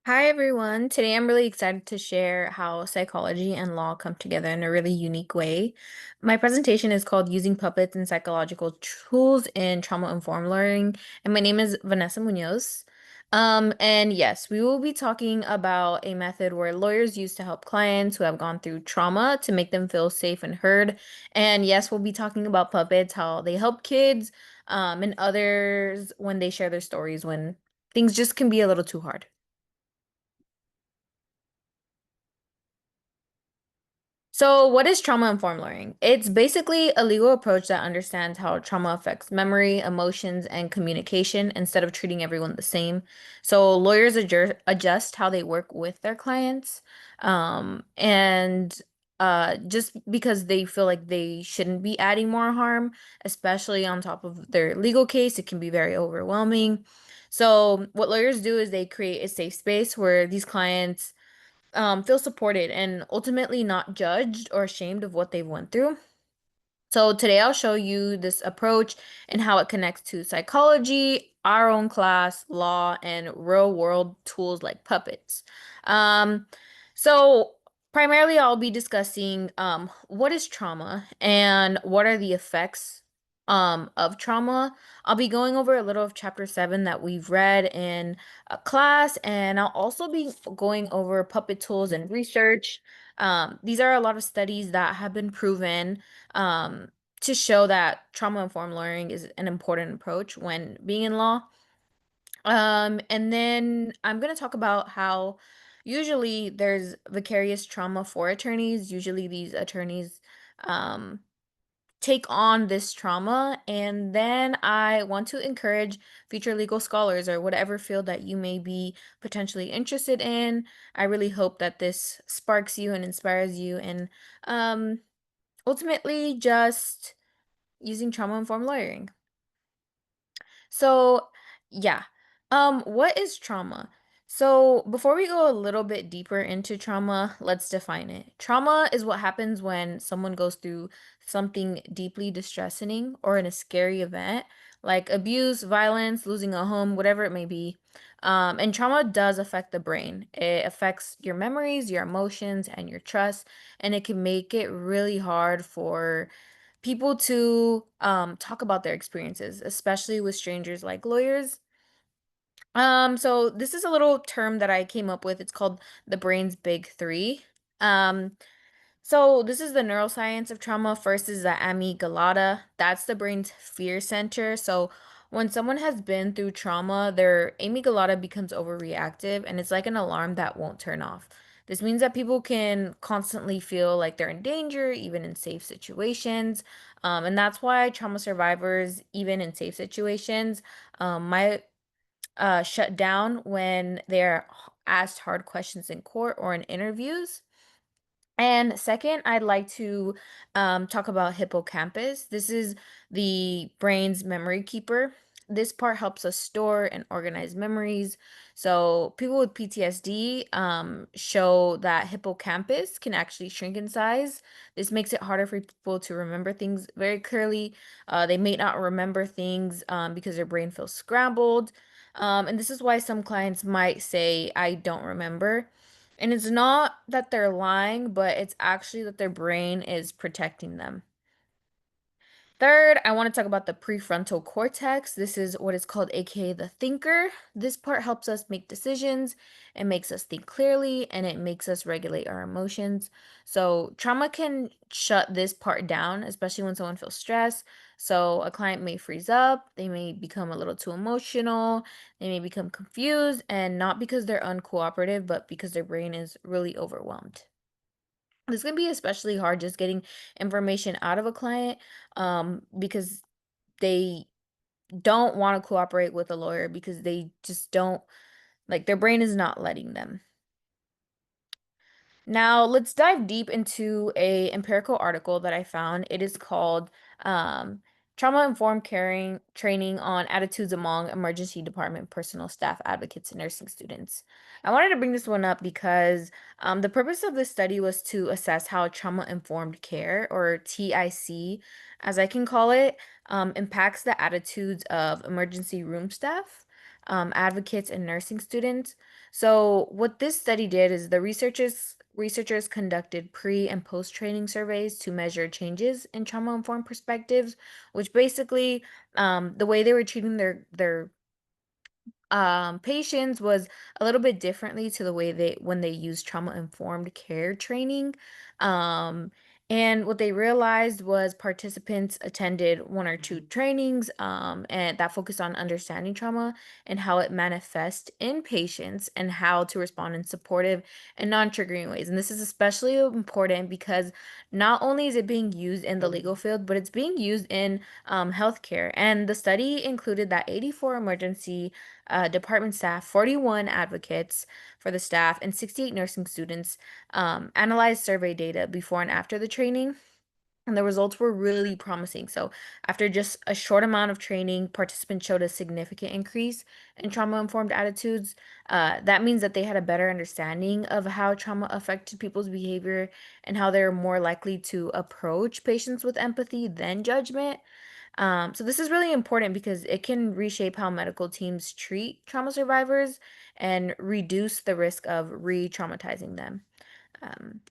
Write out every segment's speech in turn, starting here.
Hi everyone. Today I'm really excited to share how psychology and law come together in a really unique way. My presentation is called Using Puppets and Psychological Tools in Trauma-Informed Learning, and my name is Vanessa Munoz. And yes, we will be talking about a method where lawyers use to help clients who have gone through trauma to make them feel safe and heard. And yes, we'll be talking about puppets, how they help kids, and others when they share their stories when things just can be a little too hard. So, what is trauma-informed learning? It's basically a legal approach that understands how trauma affects memory, emotions, and communication instead of treating everyone the same. So, lawyers adjust how they work with their clients, and just because they feel like they shouldn't be adding more harm, especially on top of their legal case, it can be very overwhelming. So, what lawyers do is they create a safe space where these clients feel supported and ultimately not judged or ashamed of what they've went through. So today I'll show you this approach and how it connects to psychology, our own class, law, and real world tools like puppets. Um, so primarily I'll be discussing what is trauma and what are the effects of trauma. I'll be going over a little of chapter 7 that we've read in a class, and I'll also be going over puppet tools and research. These are a lot of studies that have been proven um, to show that trauma-informed learning is an important approach when being in law. And then I'm going to talk about how usually there's vicarious trauma for attorneys. Usually these attorneys um, take on this trauma. And then I want to encourage future legal scholars or whatever field that you may be potentially interested in. I really hope that this sparks you and inspires you and um, ultimately just using trauma-informed lawyering. So, yeah. What is trauma? So, before we go a little bit deeper into trauma, let's define it. Trauma is what happens when someone goes through something deeply distressing or in a scary event, like abuse, violence, losing a home, whatever it may be. And trauma does affect the brain. It affects your memories, your emotions, and your trust, and it can make it really hard for people to talk about their experiences, especially with strangers like lawyers. So this is a little term that I came up with. It's called the brain's big three. Um, so this is the neuroscience of trauma. First is the amygdala. That's the brain's fear center. So when someone has been through trauma, their amygdala becomes overreactive and it's like an alarm that won't turn off. This means that people can constantly feel like they're in danger, even in safe situations. And that's why trauma survivors, even in safe situations, might shut down when they're asked hard questions in court or in interviews. And second, I'd like to talk about hippocampus. This is the brain's memory keeper. This part helps us store and organize memories. So people with PTSD show that hippocampus can actually shrink in size. This makes it harder for people to remember things very clearly. They may not remember things because their brain feels scrambled. And this is why some clients might say, I don't remember. And it's not that they're lying, but it's actually that their brain is protecting them. Third, I want to talk about the prefrontal cortex. This is what is called AKA the thinker. This part helps us make decisions, it makes us think clearly, and it makes us regulate our emotions. So, trauma can shut this part down, especially when someone feels stressed. So, a client may freeze up, they may become a little too emotional, they may become confused, and not because they're uncooperative, but because their brain is really overwhelmed. This can be especially hard just getting information out of a client because they don't want to cooperate with a lawyer because they just don't like their brain is not letting them. Now, let's dive deep into a empirical article that I found. It is called Trauma-Informed Caring Training on Attitudes Among Emergency Department Personnel, Staff, Advocates, and Nursing Students. I wanted to bring this one up because the purpose of this study was to assess how trauma-informed care, or TIC, as I can call it, impacts the attitudes of emergency room staff, advocates, and nursing students. So what this study did is the researchers conducted pre and post training surveys to measure changes in trauma informed perspectives, which basically the way they were treating their patients was a little bit differently to the way they when they use trauma informed care training. Um, and what they realized was participants attended one or two trainings and that focused on understanding trauma and how it manifests in patients and how to respond in supportive and non-triggering ways. And this is especially important because not only is it being used in the legal field, but it's being used in healthcare. And the study included that 84 emergency department staff, 41 advocates for the staff, and 68 nursing students analyzed survey data before and after the training. And the results were really promising. So, after just a short amount of training, participants showed a significant increase in trauma informed attitudes. That means that they had a better understanding of how trauma affected people's behavior and how they're more likely to approach patients with empathy than judgment. So this is really important because it can reshape how medical teams treat trauma survivors and reduce the risk of re-traumatizing them. Um,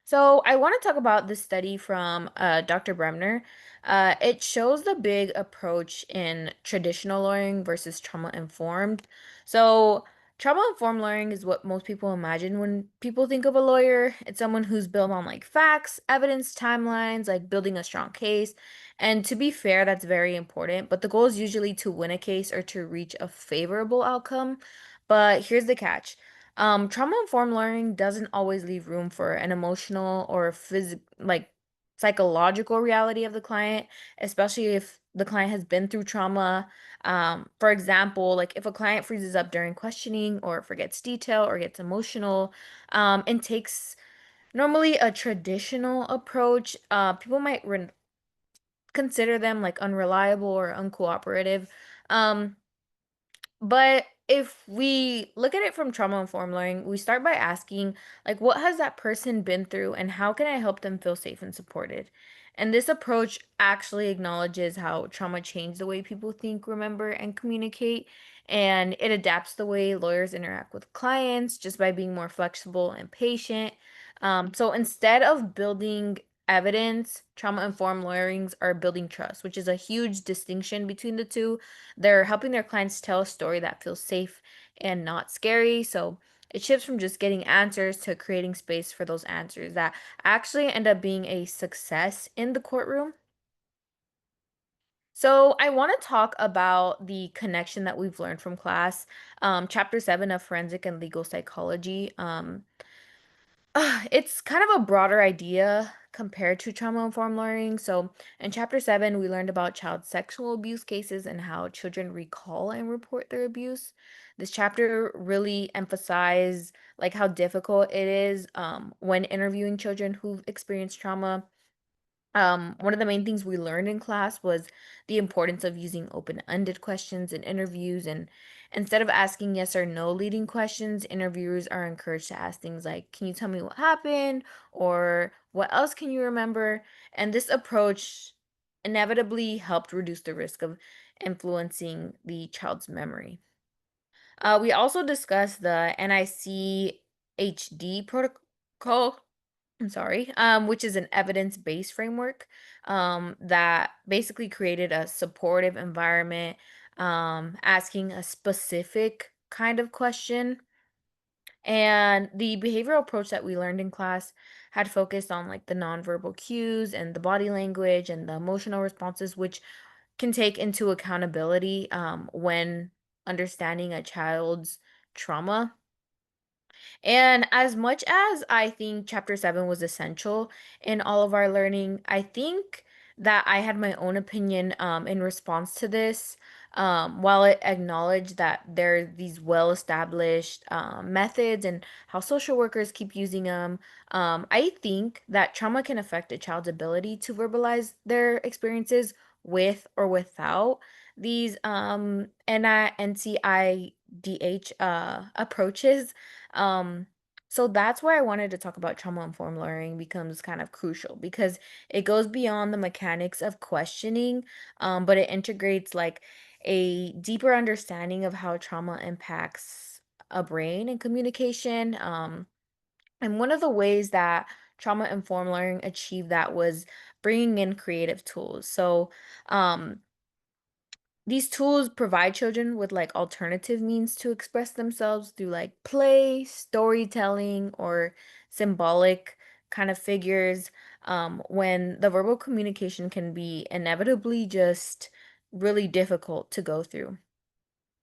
so I want to talk about this study from Dr. Bremner. It shows the big approach in traditional lawyering versus trauma-informed. So trauma-informed lawyering is what most people imagine when people think of a lawyer. It's someone who's built on like facts, evidence, timelines, like building a strong case. And to be fair, that's very important, but the goal is usually to win a case or to reach a favorable outcome. But here's the catch. Trauma-informed learning doesn't always leave room for an emotional or like psychological reality of the client, especially if the client has been through trauma. For example, like if a client freezes up during questioning or forgets detail or gets emotional, and takes normally a traditional approach, people might consider them like unreliable or uncooperative. Um, but if we look at it from trauma-informed learning, we start by asking, like, what has that person been through and how can I help them feel safe and supported? And this approach actually acknowledges how trauma changed the way people think, remember, and communicate. And it adapts the way lawyers interact with clients just by being more flexible and patient. So instead of building evidence, trauma-informed lawyerings are building trust, which is a huge distinction between the two. They're helping their clients tell a story that feels safe and not scary. So it shifts from just getting answers to creating space for those answers that actually end up being a success in the courtroom. So I want to talk about the connection that we've learned from class, chapter 7 of forensic and legal psychology. It's kind of a broader idea compared to trauma-informed learning. So, in chapter 7, we learned about child sexual abuse cases and how children recall and report their abuse. This chapter really emphasized like how difficult it is when interviewing children who've experienced trauma. One of the main things we learned in class was the importance of using open-ended questions in interviews. And instead of asking yes or no leading questions, interviewers are encouraged to ask things like, can you tell me what happened? Or what else can you remember? And this approach inevitably helped reduce the risk of influencing the child's memory. We also discussed the NICHD protocol, I'm sorry, which is an evidence-based framework that basically created a supportive environment, asking a specific kind of question. And the behavioral approach that we learned in class had focused on like the nonverbal cues and the body language and the emotional responses, which can take into accountability when understanding a child's trauma. And as much as I think chapter 7 was essential in all of our learning, I think that I had my own opinion in response to this. While it acknowledged that there are these well-established methods and how social workers keep using them, I think that trauma can affect a child's ability to verbalize their experiences with or without these NCIDH approaches. um, so that's why I wanted to talk about trauma-informed learning becomes kind of crucial because it goes beyond the mechanics of questioning, but it integrates like a deeper understanding of how trauma impacts a brain and communication. And one of the ways that trauma informed learning achieved that was bringing in creative tools. So, um, these tools provide children with like alternative means to express themselves through like play, storytelling, or symbolic kind of figures, when the verbal communication can be inevitably just really difficult to go through.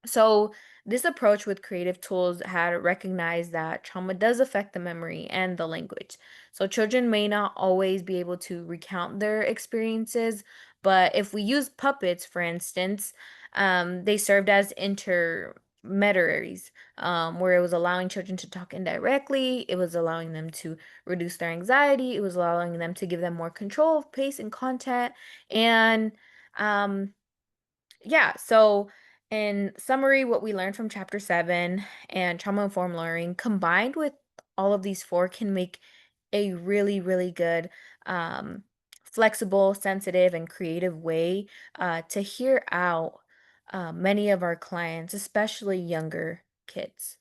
So, this approach with creative tools had recognized that trauma does affect the memory and the language. So, children may not always be able to recount their experiences, but if we use puppets, for instance, they served as intermediaries, where it was allowing children to talk indirectly, it was allowing them to reduce their anxiety, it was allowing them to give them more control of pace and content, and um, yeah, so in summary, what we learned from chapter 7 and trauma informed learning combined with all of these four can make a really, really good, um, flexible, sensitive, and creative way to hear out many of our clients, especially younger kids.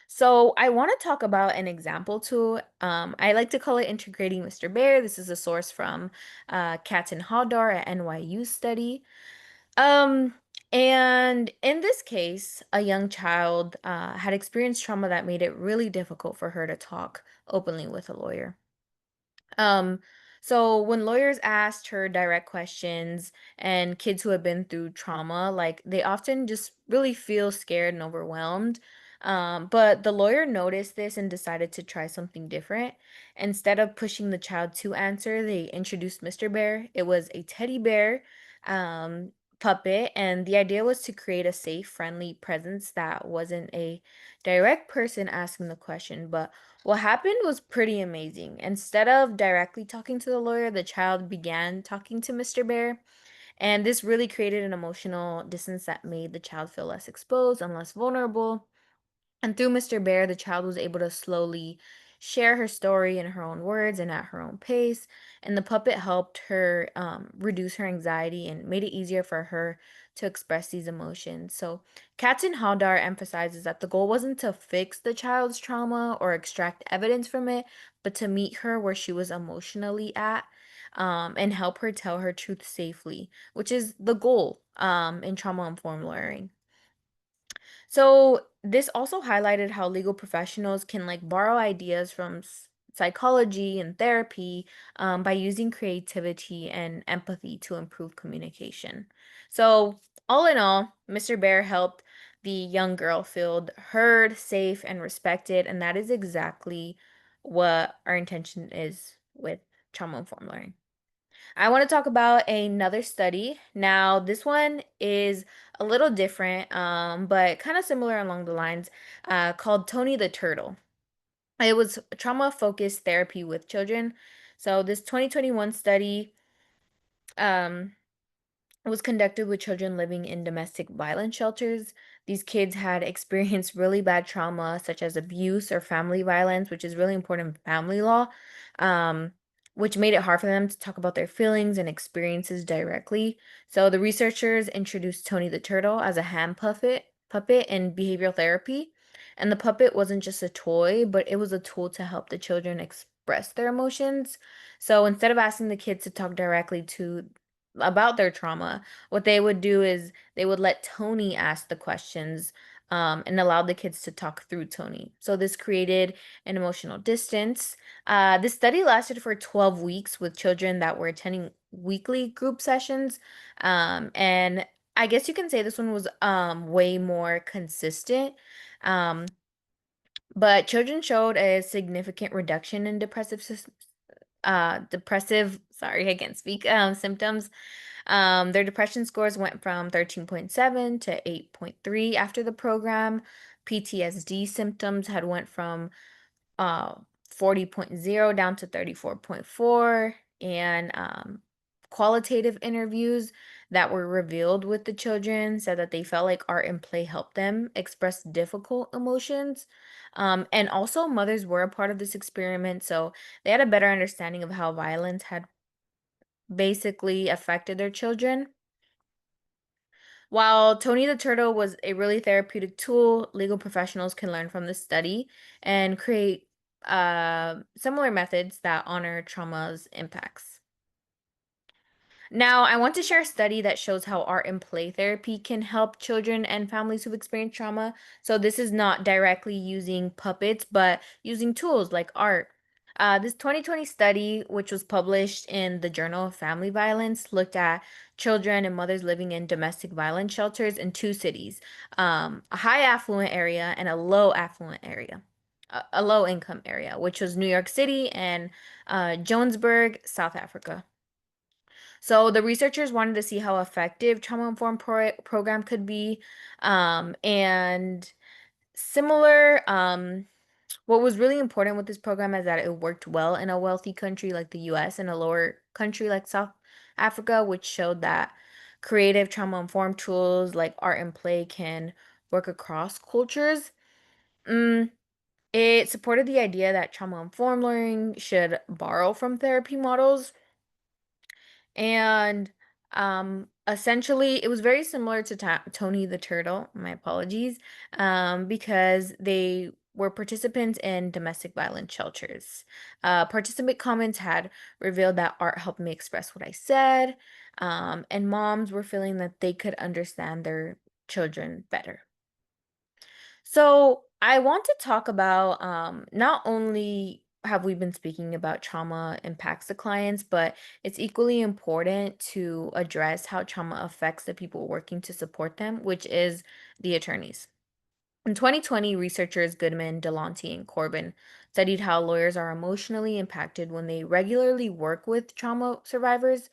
So I want to talk about an example tool. I like to call it Integrating Mr. Bear. This is a source from Katin Hodar at NYU study. Um, and in this case, a young child had experienced trauma that made it really difficult for her to talk openly with a lawyer. Um, so when lawyers asked her direct questions and kids who have been through trauma, like they often just really feel scared and overwhelmed. But the lawyer noticed this and decided to try something different. Instead of pushing the child to answer, they introduced Mr. Bear. It was a teddy bear um, puppet, and the idea was to create a safe, friendly presence that wasn't a direct person asking the question, but what happened was pretty amazing. Instead of directly talking to the lawyer, the child began talking to Mr. Bear, and this really created an emotional distance that made the child feel less exposed and less vulnerable. And through Mr. Bear, the child was able to slowly share her story in her own words and at her own pace. And the puppet helped her reduce her anxiety and made it easier for her to express these emotions. So, Katzen Haldar emphasizes that the goal wasn't to fix the child's trauma or extract evidence from it, but to meet her where she was emotionally at, and help her tell her truth safely, which is the goal in trauma informed learning. So this also highlighted how legal professionals can like borrow ideas from psychology and therapy, by using creativity and empathy to improve communication. So all in all, Mr. Bear helped the young girl feel heard, safe, and respected, and that is exactly what our intention is with trauma informed learning. I want to talk about another study. Now, this one is a little different, but kind of similar along the lines, called Tony the Turtle. It was trauma-focused therapy with children. So this 2021 study, um, was conducted with children living in domestic violence shelters. These kids had experienced really bad trauma, such as abuse or family violence, which is really important in family law, um, which made it hard for them to talk about their feelings and experiences directly. So the researchers introduced Tony the Turtle as a hand puppet in behavioral therapy. And the puppet wasn't just a toy, but it was a tool to help the children express their emotions. So instead of asking the kids to talk directly to about their trauma, what they would do is they would let Tony ask the questions, and allow the kids to talk through Tony. So this created an emotional distance. This study lasted for 12 weeks with children that were attending weekly group sessions. And I guess you can say this one was way more consistent. Um, but children showed a significant reduction in sorry, I can't speak, symptoms. Their depression scores went from 13.7 to 8.3 after the program. PTSD symptoms had went from uh 40.0 down to 34.4, and qualitative interviews that were revealed with the children said that they felt like art and play helped them express difficult emotions. And also mothers were a part of this experiment, so they had a better understanding of how violence had basically affected their children. While Tony the Turtle was a really therapeutic tool, legal professionals can learn from this study and create similar methods that honor trauma's impacts. Now, I want to share a study that shows how art and play therapy can help children and families who've experienced trauma. So, this is not directly using puppets, but using tools like art. This 2020 study, which was published in the Journal of Family Violence, looked at children and mothers living in domestic violence shelters in two cities, a high affluent area and a low affluent area, a low income area, which was New York City and Johannesburg, South Africa. So the researchers wanted to see how effective trauma-informed program could be. And similar, what was really important with this program is that it worked well in a wealthy country like the US and a lower country like South Africa, which showed that creative trauma-informed tools like art and play can work across cultures. Mm, it supported the idea that trauma-informed learning should borrow from therapy models and essentially, it was very similar to Tony the Turtle. My apologies, because they were participants in domestic violence shelters. Participant comments had revealed that art helped me express what I said, and moms were feeling that they could understand their children better. So I want to talk about not only have we been speaking about trauma impacts the clients, but it's equally important to address how trauma affects the people working to support them, which is the attorneys. In 2020, researchers Goodman, Delonte, and Corbin studied how lawyers are emotionally impacted when they regularly work with trauma survivors,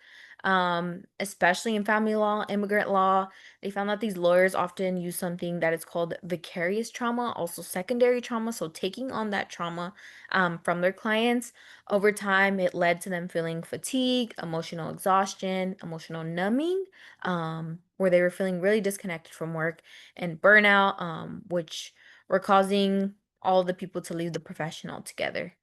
especially in family law, immigrant law. They found that these lawyers often use something that is called vicarious trauma, also secondary trauma. So, taking on that trauma from their clients over time, it led to them feeling fatigue, emotional exhaustion, emotional numbing, where they were feeling really disconnected from work and burnout, which were causing all the people to leave the profession altogether.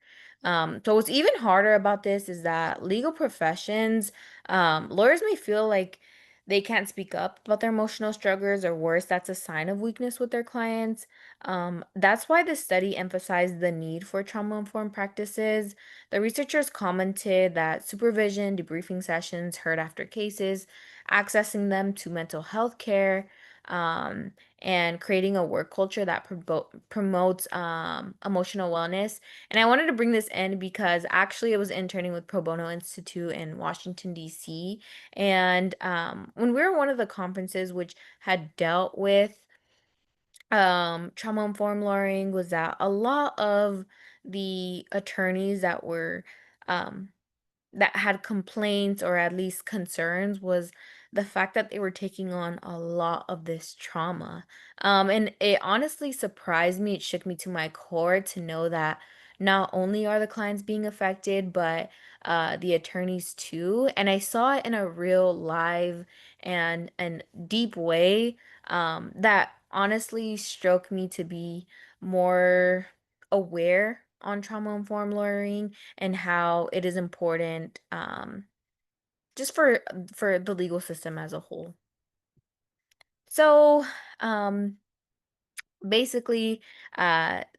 So what's even harder about this is that legal professions, lawyers may feel like they can't speak up about their emotional struggles, or worse, that's a sign of weakness with their clients. That's why the study emphasized the need for trauma-informed practices. The researchers commented that supervision, debriefing sessions, heard after cases, accessing them to mental health care, um, and creating a work culture that promotes emotional wellness. And I wanted to bring this in because actually I was interning with Pro Bono Institute in Washington, D.C. And when we were at one of the conferences which had dealt with trauma-informed learning, was that a lot of the attorneys um, that had complaints or at least concerns was the fact that they were taking on a lot of this trauma. And it honestly surprised me. It shook me to my core to know that not only are the clients being affected, but the attorneys too. And I saw it in a real live and deep way that honestly stroked me to be more aware on trauma-informed learning and how it is important just for the legal system as a whole. So, um basically,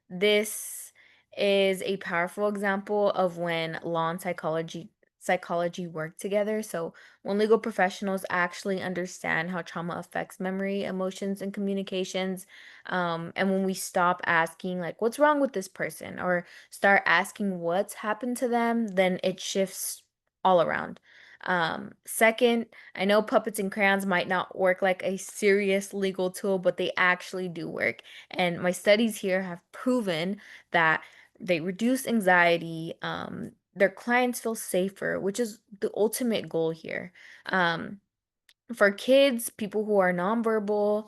this is a powerful example of when law and psychology work together. So when legal professionals actually understand how trauma affects memory, emotions, and communications, and when we stop asking like what's wrong with this person or start asking what's happened to them, then it shifts all around. Second, I know puppets and crayons might not work like a serious legal tool, but they actually do work. And my studies here have proven that they reduce anxiety, their clients feel safer, which is the ultimate goal here. Um, for kids, people who are nonverbal,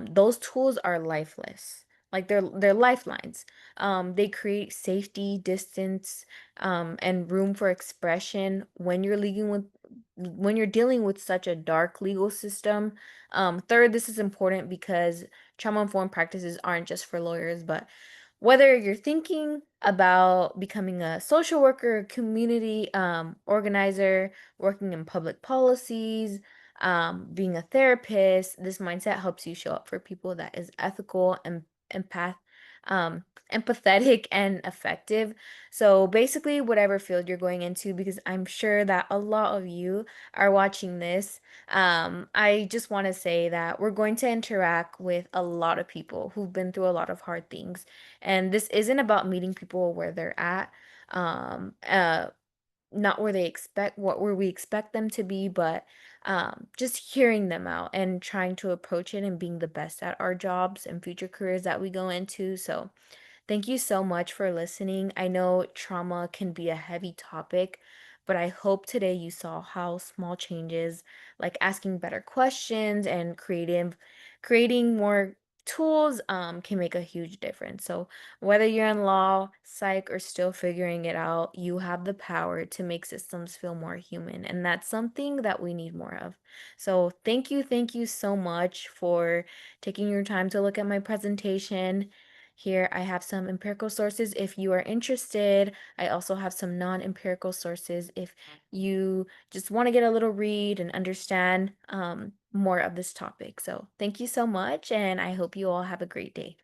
those tools are lifeless. Like they're lifelines. They create safety, distance, and room for expression when you're dealing with such a dark legal system. Third, this is important because trauma-informed practices aren't just for lawyers, but whether you're thinking about becoming a social worker, community organizer, working in public policies, being a therapist, this mindset helps you show up for people that is ethical and empath empathetic and effective. So basically whatever field you're going into, because I'm sure that a lot of you are watching this, I just want to say that we're going to interact with a lot of people who've been through a lot of hard things. And this isn't about meeting people where they're at. Um, uh, Not where they expect where we expect them to be, but just hearing them out and trying to approach it and being the best at our jobs and future careers that we go into. So thank you so much for listening. I know trauma can be a heavy topic, but I hope today you saw how small changes, like asking better questions and creating more tools, can make a huge difference. So whether you're in law, psych, or still figuring it out, you have the power to make systems feel more human. And that's something that we need more of. So thank you so much for taking your time to look at my presentation. Here, I have some empirical sources if you are interested. I also have some non-empirical sources if you just want to get a little read and understand more of this topic. So, thank you so much, and I hope you all have a great day.